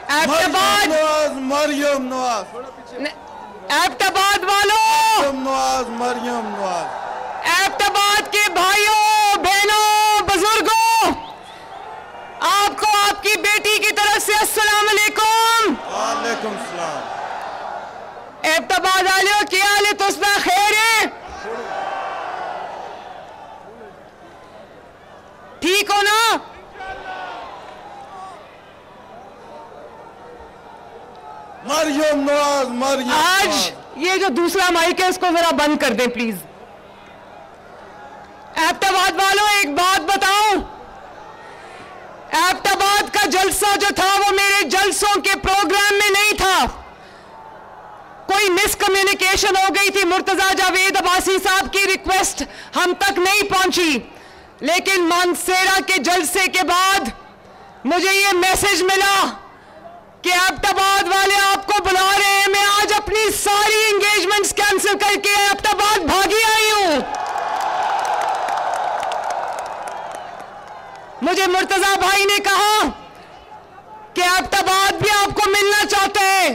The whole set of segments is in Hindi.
एबटाबाद मरियम नवाज, एबटाबाद वालों, नवाज मरियम नवाज, एबटाबाद के भाइयों बहनों बुजुर्गों, आपको आपकी बेटी की तरफ से अस्सलाम वालेकुम। वालेकुम सलाम। एबटाबाद वालों क्या हाल है? तुस्ना खैर है? ठीक हो ना? मरियम नवाज, मरियम आज नवाज। ये जो दूसरा माइक है उसको जरा बंद कर दें प्लीज। एबटाबाद वालों एक बात बताऊं, एबटाबाद का जलसा जो था वो मेरे जलसों के प्रोग्राम में नहीं था। कोई मिसकम्युनिकेशन हो गई थी, मुर्तजा जावेद अब्बासी साहब की रिक्वेस्ट हम तक नहीं पहुंची, लेकिन मानसेरा के जलसे के बाद मुझे ये मैसेज मिला कि एबटाबाद वाले आपको बुला रहे हैं। मैं आज अपनी सारी एंगेजमेंट्स कैंसिल करके एबटाबाद भागी आई हूं। मुझे मुर्तजा भाई ने कहा कि एबटाबाद भी आपको मिलना चाहते हैं,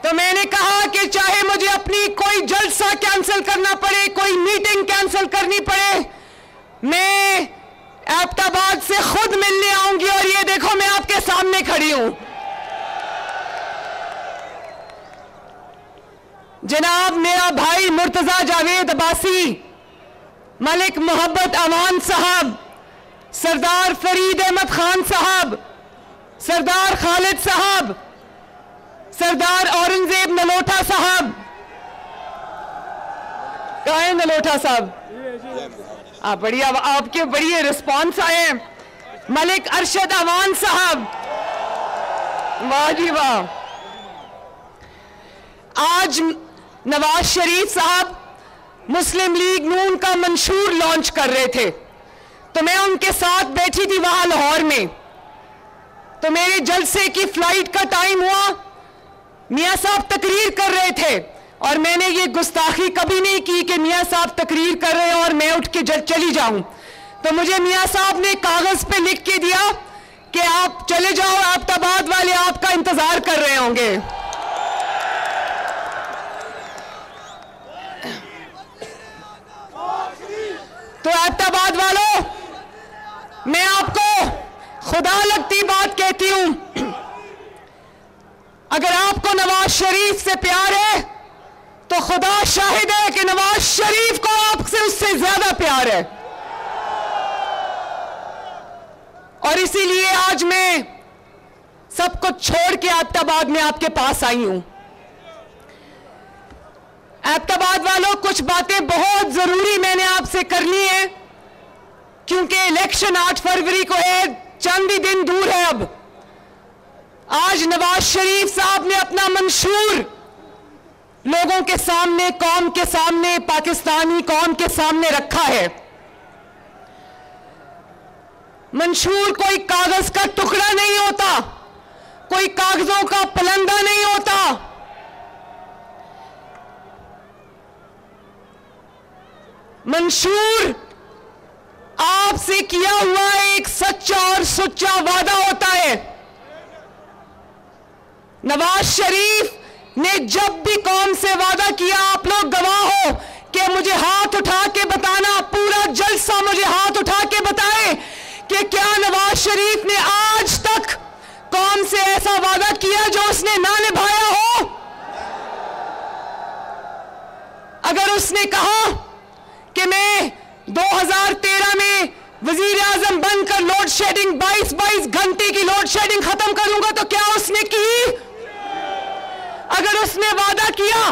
तो मैंने कहा कि चाहे मुझे अपनी कोई जलसा कैंसिल करना पड़े, कोई मीटिंग कैंसिल करनी पड़े, मैं एबटाबाद से खुद मिलने आऊंगी। और ये देखो मैं आपके सामने खड़ी हूं। जनाब मेरा भाई मुर्तजा जावेद अब्बासी, मलिक मोहब्बत अमान साहब, सरदार फरीद अहमद खान साहब, सरदार खालिद साहब, सरदार औरंगजेब नलोटा साहब, कहाँ है नलोटा साहब? आप बढ़िया, आपके बढ़िया रिस्पॉन्स आए हैं। मलिक अरशद अमान साहब, वाह जी वाह। आज नवाज शरीफ साहब मुस्लिम लीग नून का मंशूर लॉन्च कर रहे थे, तो मैं उनके साथ बैठी थी वहां लाहौर में। तो मेरे जलसे की फ्लाइट का टाइम हुआ, मियां साहब तकरीर कर रहे थे, और मैंने ये गुस्ताखी कभी नहीं की कि मियां साहब तकरीर कर रहे हैं और मैं उठ के चली जाऊं। तो मुझे मियां साहब ने कागज पे लिख के दिया कि आप चले जाओ, एबटाबाद वाले आपका इंतजार कर रहे होंगे। तो एबटाबाद वालों, मैं आपको खुदा लगती बात कहती हूं, अगर आपको नवाज शरीफ से प्यार है तो खुदा शाहिद है कि नवाज शरीफ को आपसे उससे ज्यादा प्यार है। और इसीलिए आज मैं सब कुछ छोड़ के एबटाबाद में आपके पास आई हूं। एबटाबाद वालों, कुछ बातें बहुत जरूरी मैंने आपसे करनी है, क्योंकि इलेक्शन 8 फरवरी को है, चंद ही दिन दूर है। अब आज नवाज शरीफ साहब ने अपना मंशूर लोगों के सामने, कौम के सामने, पाकिस्तानी कौम के सामने रखा है। मंशूर कोई कागज का टुकड़ा नहीं होता, कोई कागजों का पलंदा नहीं होता। मंशूर आपसे किया हुआ एक सच्चा और सुच्चा वादा होता है। नवाज शरीफ ने जब भी कौम से वादा किया, आप लोग गवाह हो, कि मुझे हाथ उठा के बताना, पूरा जलसा मुझे हाथ उठा के बताए कि क्या नवाज शरीफ ने आज तक कौम से ऐसा वादा किया जो उसने ना निभाया हो। अगर उसने कहा कि मैं 2013 में वजीर आजम बनकर लोड शेडिंग 22 घंटे की लोड शेडिंग खत्म करूंगा, तो क्या उसने की? अगर उसने वादा किया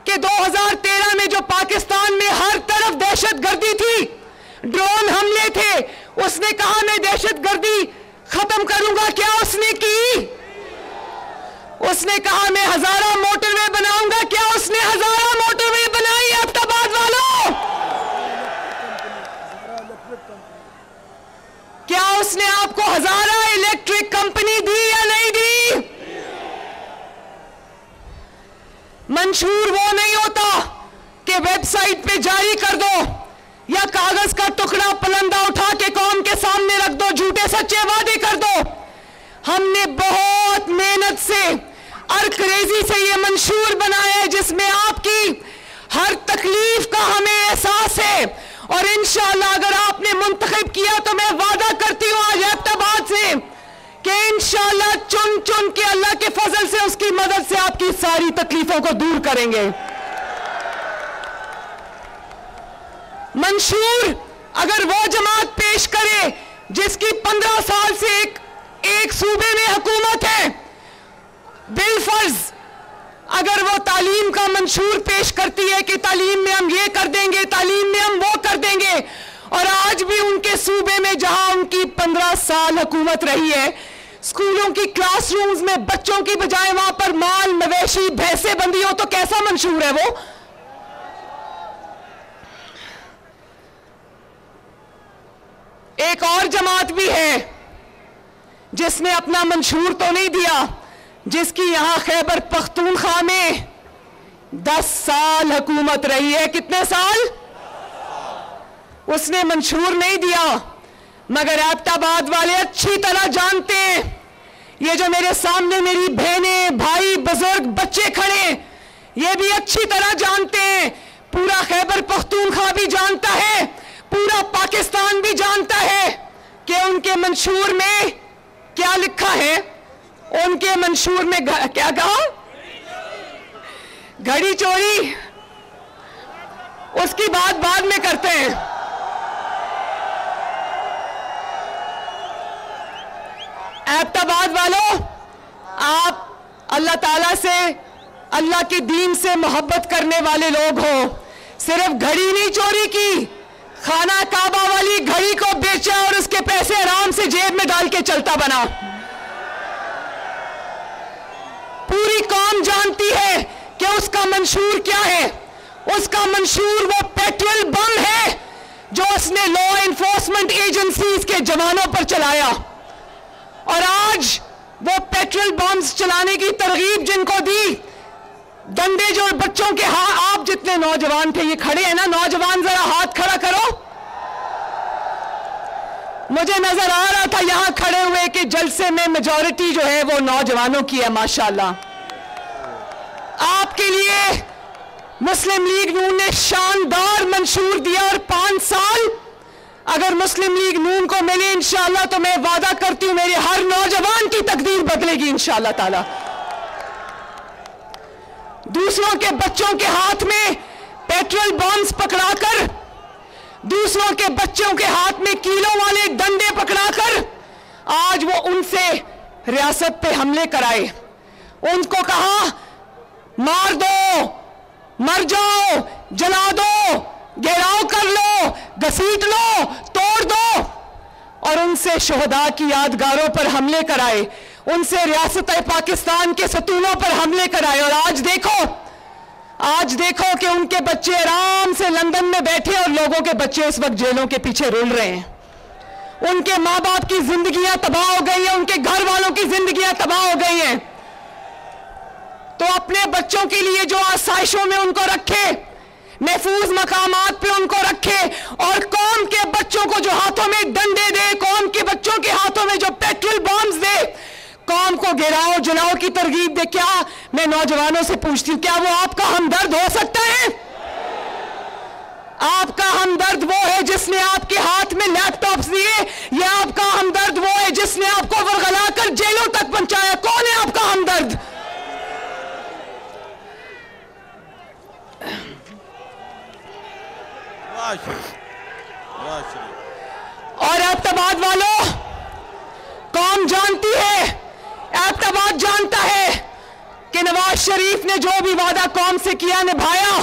कि 2013 में जो पाकिस्तान में हर तरफ दहशतगर्दी थी, ड्रोन हमले थे, उसने कहा मैं दहशतगर्दी खत्म करूंगा, क्या उसने की? उसने कहा मैं 1000 मोटरवे बनाऊंगा, क्या उसने 1000 मोटरवे बनाई? एबटाबाद वालों, क्या उसने आपको 1000 इलेक्ट्रिक कंपनी दी या नहीं दी? मंशूर वो नहीं होता कि वेबसाइट पे जारी कर दो या कागज का टुकड़ा पलंदा उठा के कौम के सामने रख दो, झूठे सच्चे वादे कर दो। हमने बहुत मेहनत से अर्करेजी से ये मंशूर बनाया है, जिसमें आपकी हर तकलीफ का हमें एहसास है। और इंशाअल्लाह अगर आपने मुंतखब किया तो मैं वादा करती हूं आज एबटाबाद से कि इंशाअल्लाह चुन चुन के अल्लाह के फजल से, उसकी मदद से आपकी सारी तकलीफों को दूर करेंगे। मंशूर अगर वो जमात पेश करे जिसकी 15 साल से एक सूबे में हुकूमत है, बिलफर्ज अगर वो तालीम का मंशूर पेश करती है कि तालीम में हम ये कर देंगे, तालीम में हम वो कर देंगे, और आज भी उनके सूबे में जहां उनकी 15 साल हुकूमत रही है, स्कूलों की क्लासरूम्स में बच्चों की बजाय वहां पर माल मवेशी भैंसे बंदी हो, तो कैसा मंशूर है वो? एक और जमात भी है जिसने अपना मंशूर तो नहीं दिया, जिसकी यहां खैबर पख्तूनख्वा में 10 साल हुकूमत रही है। कितने साल? उसने मंशूर नहीं दिया, मगर एबटाबाद वाले अच्छी तरह जानते हैं, ये जो मेरे सामने मेरी बहनें भाई बुजुर्ग बच्चे खड़े, ये भी अच्छी तरह जानते हैं, पूरा खैबर पख्तूनख्वा भी जानता है, पूरा पाकिस्तान भी जानता है कि उनके मंशूर में क्या लिखा है। उनके मंशूर में क्या कहा? घड़ी चोरी। उसकी बात बाद में करते हैं। एबटाबाद वालों, आप अल्लाह ताला से, अल्लाह के दीन से मोहब्बत करने वाले लोग हो। सिर्फ घड़ी नहीं चोरी की, खाना काबा वाली घड़ी को बेचा और उसके पैसे आराम से जेब में डाल के चलता बना। पूरी कौम जानती है कि उसका मंशूर क्या है। उसका मंशूर वो पेट्रोल बम है जो उसने लॉ एनफोर्समेंट एजेंसीज के जवानों पर चलाया, और आज वो पेट्रोल बम्स चलाने की तरगीब जिनको दी, डंडे जो बच्चों के आप जितने नौजवान थे, ये खड़े हैं ना नौजवान, जरा हाथ खड़ा करो। मुझे नजर आ रहा था यहां खड़े हुए कि जलसे में मेजॉरिटी जो है वो नौजवानों की है, माशाल्लाह। आपके लिए मुस्लिम लीग नून ने शानदार मंशूर दिया, और 5 साल अगर मुस्लिम लीग नून को मिले इंशाअल्लाह, तो मैं वादा करती हूं मेरे हर नौजवान की तकदीर बदलेगी इंशाअल्लाह ताला। दूसरों के बच्चों के हाथ में पेट्रोल बॉम्ब्स पकड़ाकर, दूसरों के बच्चों के हाथ में कीलों वाले डंडे पकड़ाकर आज वो उनसे रियासत पे हमले कराए। उनको कहा मार दो, मर जाओ, जला दो, घेराव कर लो, घसीट लो, तोड़ दो, और उनसे शोहदा की यादगारों पर हमले कराए, उनसे रियासत पाकिस्तान के सतूनों पर हमले कराए। और आज देखो कि उनके बच्चे आराम से लंदन में बैठे और लोगों के बच्चे इस वक्त जेलों के पीछे रुल रहे हैं। उनके माँ बाप की जिंदगियां तबाह हो गई हैं, उनके घर वालों की जिंदगियां तबाह हो गई हैं। तो अपने बच्चों के लिए जो आसाइशों में उनको रखे, महफूज मकामात पे उनको रखे, और कौम के बच्चों को जो हाथों में डंडे दे, कौम के बच्चों के हाथों में जो पेट्रोल बॉम्ब्स दे, कौम को गिराओ जलाओ की तरगीब दे। क्या मैं नौजवानों से पूछती हूं, क्या वो आपका हमदर्द हो सकता है? आपका हमदर्द वो है जिसने आपके हाथ में लैपटॉप्स दिए, या आपका हमदर्द वो है जिसने आपको वरगलाकर जेलों तक पहुंचाया? कौन है आपका हमदर्द? और एबटाबाद वालों, कौम जानती है, एबटाबाद जानता है कि नवाज शरीफ ने जो भी वादा कौम से किया निभाया।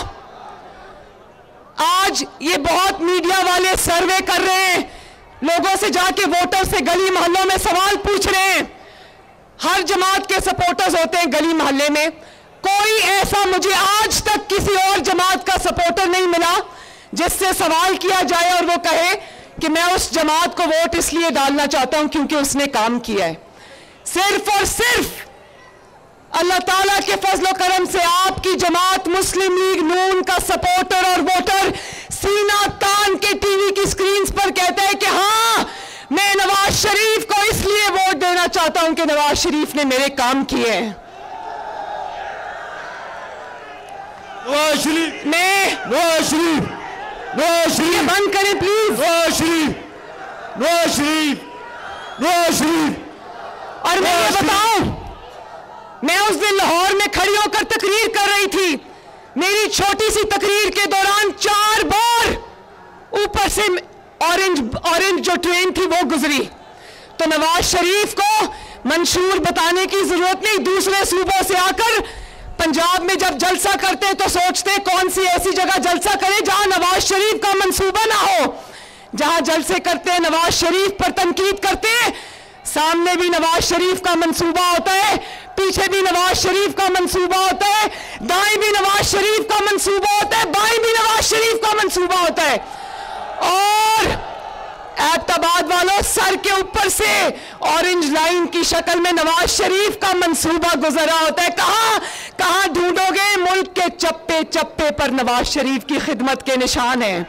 आज ये बहुत मीडिया वाले सर्वे कर रहे हैं, लोगों से जाके वोटर से गली मोहल्लों में सवाल पूछ रहे हैं। हर जमात के सपोर्टर्स होते हैं गली मोहल्ले में, कोई ऐसा मुझे आज तक किसी और जमात का सपोर्टर नहीं मिला जिससे सवाल किया जाए और वो कहे कि मैं उस जमात को वोट इसलिए डालना चाहता हूं क्योंकि उसने काम किया है। सिर्फ और सिर्फ अल्लाह ताला के फजलो करम से आपकी जमात मुस्लिम लीग नून का सपोर्टर और वोटर सीना तान के टीवी की स्क्रीन पर कहता है कि हाँ, मैं नवाज शरीफ को इसलिए वोट देना चाहता हूं कि नवाज शरीफ ने मेरे काम किए हैं। नवाज शरीफ, मैं नवाज शरीफ, नवाज शरीफ, बंद करें प्लीज। नवाज शरीफ, नवाज शरीफ, नवाज शरीफ। और मैं ये बताऊं, मैं उस दिन लाहौर में खड़ी होकर तकरीर कर रही थी। मेरी छोटी सी तकरीर के दौरान 4 बार ऊपर से ऑरेंज जो ट्रेन थी वो गुजरी। तो नवाज शरीफ को मंशूर बताने की जरूरत नहीं। दूसरे सूबों से आकर पंजाब में जब जलसा करते तो सोचते कौन सी ऐसी जगह जलसा करें जहां नवाज शरीफ का मंसूबा ना हो। जहां जलसे करते नवाज शरीफ पर तनकीद करते, सामने भी नवाज शरीफ का मंसूबा होता है, पीछे भी नवाज शरीफ का मंसूबा होता है, दाएं भी नवाज शरीफ का मंसूबा होता है, बाएं भी नवाज शरीफ का मंसूबा होता है। और ऐबटाबाद वालों, सर के ऊपर से ऑरेंज लाइन की शक्ल में नवाज शरीफ का मंसूबा गुजरा होता है। कहां ढूंढोगे? मुल्क के चप्पे चप्पे पर नवाज शरीफ की खिदमत के निशान हैं।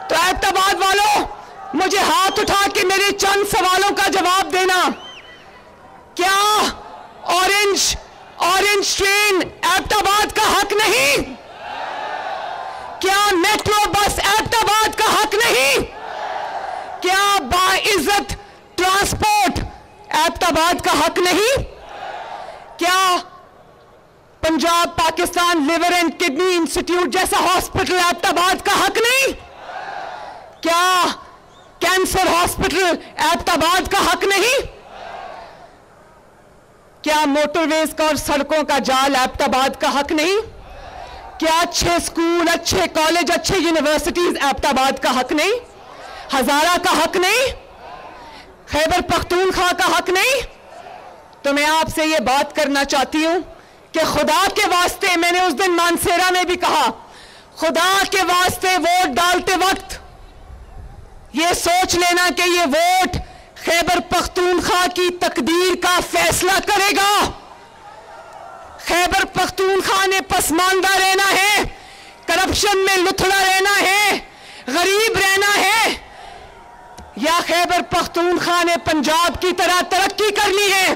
तो ऐबटाबाद वालों, मुझे हाथ उठा के मेरे चंद सवालों का जवाब देना। क्या ऑरेंज ट्रेन ऐबटाबाद का हक नहीं? क्या मेट्रो बस ऐबटाबाद का हक नहीं? क्या बाइज्जत ट्रांसपोर्ट ऐबटाबाद का हक नहीं? क्या Punjab Pakistan liver and kidney institute जैसा हॉस्पिटल ऐबटाबाद का हक नहीं? क्या कैंसर हॉस्पिटल ऐबटाबाद का हक नहीं? क्या मोटरवेज का और सड़कों का जाल ऐबटाबाद का हक नहीं? क्या अच्छे स्कूल, अच्छे कॉलेज, अच्छे यूनिवर्सिटीज ऐबटाबाद का हक नहीं? हजारा का हक नहीं? खैबर पख्तूनख्वा का हक नहीं? तो मैं आपसे यह बात करना चाहती हूं कि खुदा के वास्ते, मैंने उस दिन मानसेरा में भी कहा, खुदा के वास्ते वोट डालते वक्त ये सोच लेना कि ये वोट खैबर पख्तूनख्वा की तकदीर का फैसला करेगा। खैबर पख्तूनख्वा ने पसमानदा रहना है, करप्शन में लुथड़ा रहना है, गरीब रहना है, या खैबर पख्तूनख्वा ने पंजाब की तरह तरक्की करनी है।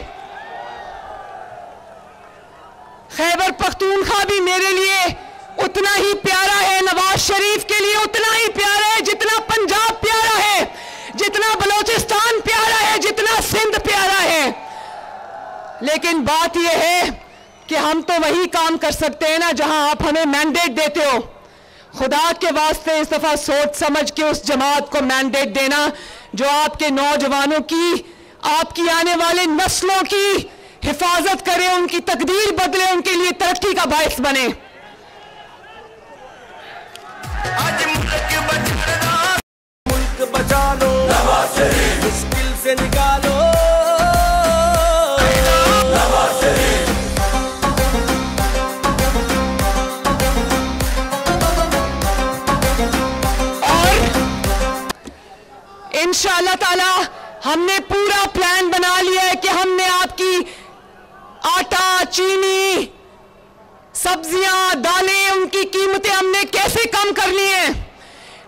खैबर पख्तूनख्वा भी मेरे लिए उतना ही प्यारा है, नवाज शरीफ के लिए उतना ही प्यारा है जितना पंजाब प्यारा है, जितना बलोचिस्तान प्यारा है, जितना सिंध प्यारा है। लेकिन बात यह है कि हम तो वही काम कर सकते हैं ना जहां आप हमें मैंडेट देते हो। खुदा के वास्ते इस दफा सोच समझ के उस जमात को मैंडेट देना जो आपके नौजवानों की, आपकी आने वाले नस्लों की हिफाजत करे, उनकी तकदीर बदले, उनके लिए तरक्की का बायस बने। मुल्क बचा लो, नवाज शरीफ मुश्किल से निकालो, नवाज शरीफ। और इंशाअल्लाह ताला हमने पूरा प्लान बना लिया है कि हमने आपकी आटा, चीनी, सब्जियां, दालें, उनकी कीमतें हमने कैसे कम करनी है।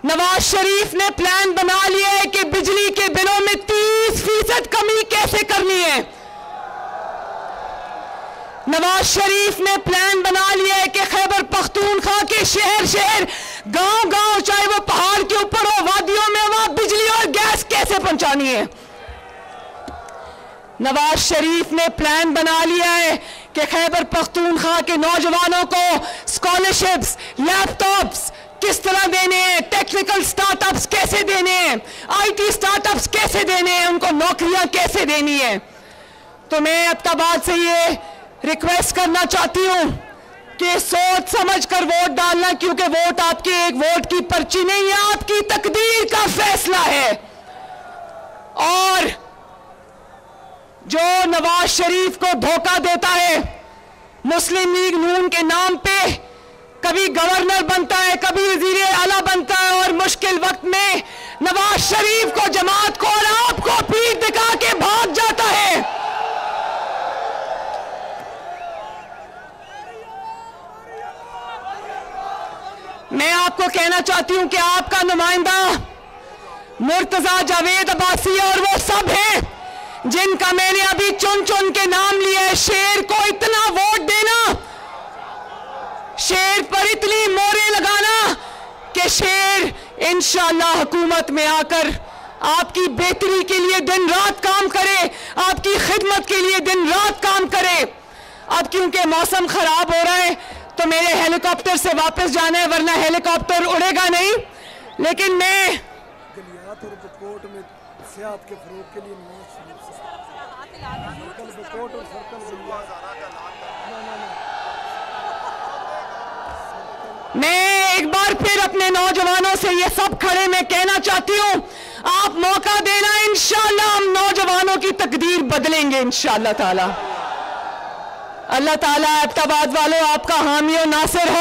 नवाज शरीफ ने प्लान बना लिया है कि बिजली के बिलों में 30% कमी कैसे करनी है। नवाज शरीफ ने प्लान बना लिया है कि खैबर पख्तूनख्वा के शहर शहर, गांव गांव, चाहे वो पहाड़ के ऊपर हो, वादियों में, वहां बिजली और गैस कैसे पहुंचानी है। नवाज शरीफ ने प्लान बना लिया है कि खैबर पख्तूनख्वा के नौजवानों को स्कॉलरशिप्स, लैपटॉप्स किस तरह देने हैं, टेक्निकल स्टार्टअप्स कैसे देने हैं, आईटी स्टार्टअप्स कैसे देने हैं, उनको नौकरियां कैसे देनी है। तो मैं ऐबटाबाद से ये रिक्वेस्ट करना चाहती हूं कि सोच समझ कर वोट डालना, क्योंकि वोट आपके एक वोट की पर्ची नहीं है, आपकी तकदीर का फैसला है। और जो नवाज शरीफ को धोखा देता है, मुस्लिम लीग नून के नाम पे कभी गवर्नर बनता है, कभी वजीर आला बनता है, और मुश्किल वक्त में नवाज शरीफ को, जमात को और आपको पीठ दिखा के भाग जाता है। मैं आपको कहना चाहती हूं कि आपका नुमाइंदा मुर्तजा, जावेद अब्बासी और वो सब हैं जिनका मैंने अभी चुन चुन के नाम लिया है। शेर को इतना वोट देना, शेर पर इतनी मोहरें लगाना कि शेर इंशाअल्लाह हुकूमत में आकर आपकी बेहतरी के लिए दिन रात काम करे, आपकी खिदमत के लिए दिन रात काम करे। अब क्योंकि मौसम खराब हो रहा है तो मेरे हेलीकॉप्टर से वापस जाना है, वरना हेलीकॉप्टर उड़ेगा नहीं। लेकिन मैं गलियात और बकोट में सियाहत के फरोग के लिए बकोट और सर्कल मैं एक बार फिर अपने नौजवानों से ये सब खड़े मैं कहना चाहती हूं, आप मौका देना, इंशाअल्लाह हम नौजवानों की तकदीर बदलेंगे इंशाअल्लाह ताला। अल्लाह ताला एबटाबाद वालों आपका हामी और नासिर हो।